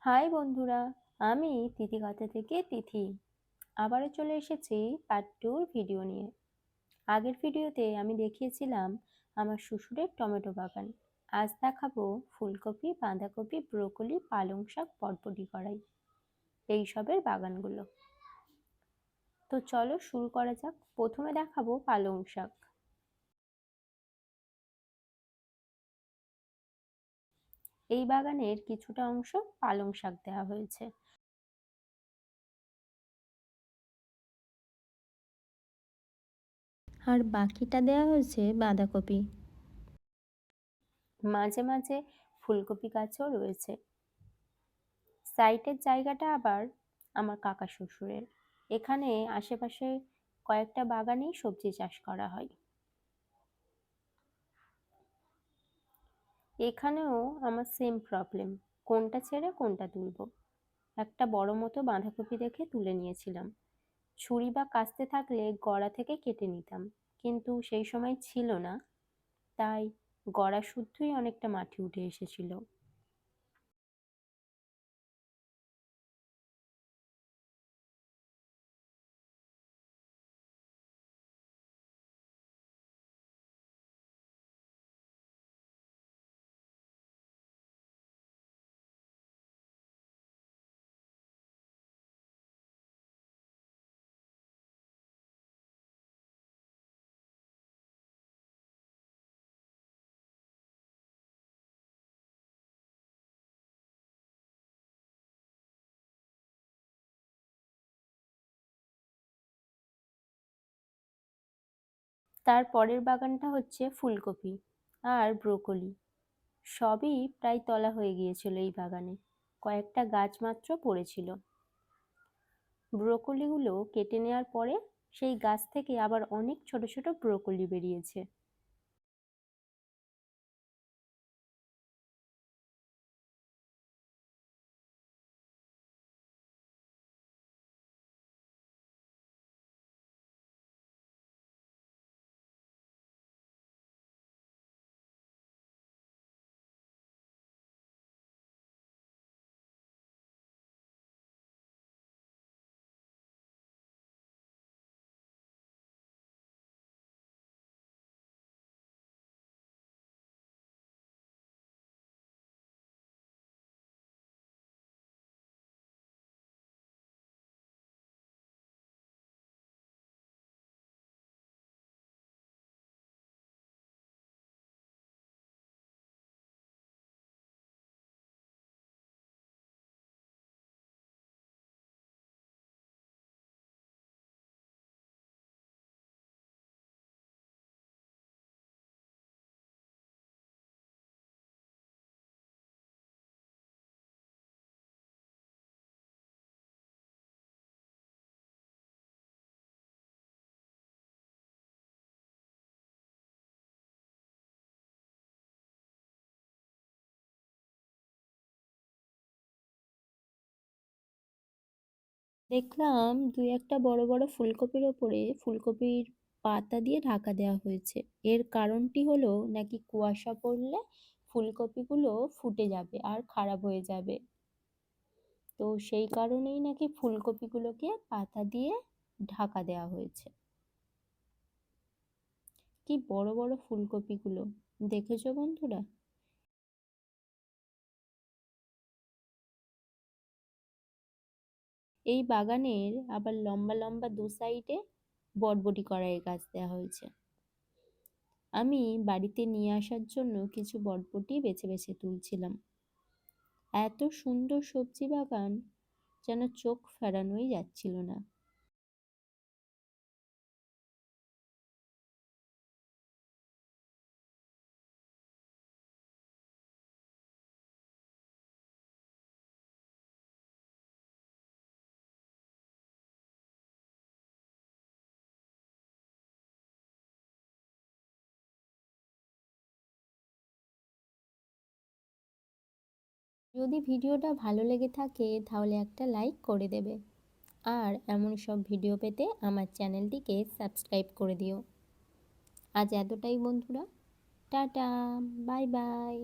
High বন্ধুরা, আমি তিথিকথা থেকে তিথি আবারও চলে এসেছি পার্ট 2 ভিডিও নিয়ে। আগের ভিডিওতে আমি দেখিয়েছিলাম আমার শ্বশুরের টমেটো বাগান। আজ দেখাবো ফুলকপি, বাঁধাকপি, ব্রোকলি, পালং শাক, বরবটি কড়াই এইসবের বাগানগুলো। তো চলো শুরু করা যাক। প্রথমে দেখাবো পালং শাক। এই বাগানের কিছুটা অংশ পালং শাক দেওয়া হয়েছে, আর বাকিটা দেওয়া হয়েছে বাঁধাকপি। মাঝে মাঝে ফুলকপি গাছও রয়েছে। সাইটের জায়গাটা আবার আমার কাকা শ্বশুরের। এখানে আশেপাশে কয়েকটা বাগানেই সবজি চাষ করা হয়। এখানেও আমার সেম প্রবলেম, কোনটা ছেড়ে কোনটা তুলবো। একটা বড় মতো বাঁধাকপি দেখে তুলে নিয়েছিলাম। ছুরি বা কাস্তে থাকলে গড়া থেকে কেটে নিতাম, কিন্তু সেই সময় ছিল না, তাই গড়া শুদ্ধই অনেকটা মাটি উঠে এসেছিল। তার পরের বাগানটা হচ্ছে ফুলকপি আর ব্রোকলি। সবই প্রায় তলা হয়ে গিয়েছিল এই বাগানে, কয়েকটা গাছ মাত্র পড়েছিল। ব্রোকলিগুলো কেটে নেওয়ার পরে সেই গাছ থেকে আবার অনেক ছোট ছোট ব্রোকলি বেরিয়েছে। দেখলাম দুই একটা বড় বড় ফুলকপির ওপরে ফুলকপির পাতা দিয়ে ঢাকা দেওয়া হয়েছে। এর কারণটি হলো নাকি কুয়াশা পড়লে ফুলকপিগুলো ফুটে যাবে আর খারাপ হয়ে যাবে। তো সেই কারণেই নাকি ফুলকপিগুলোকে পাতা দিয়ে ঢাকা দেওয়া হয়েছে। কি বড় বড় ফুলকপিগুলো, দেখেছো বন্ধুরা? এই বাগানের আবার লম্বা লম্বা দু সাইডে বটবটি কড়াই গাছ দেওয়া হয়েছে। আমি বাড়িতে নিয়ে আসার জন্য কিছু বটবটি বেছে বেছে তুলছিলাম। এত সুন্দর সবজি বাগান, যেন চোখ ফেরানোই যাচ্ছিল না। যদি ভিডিওটা ভালো লেগে থাকে তাহলে একটা লাইক করে দেবে, আর এমন সব ভিডিও পেতে আমার চ্যানেলটিকে সাবস্ক্রাইব করে দিও। আজ এতটাই বন্ধুরা, টাটা, বাই বাই।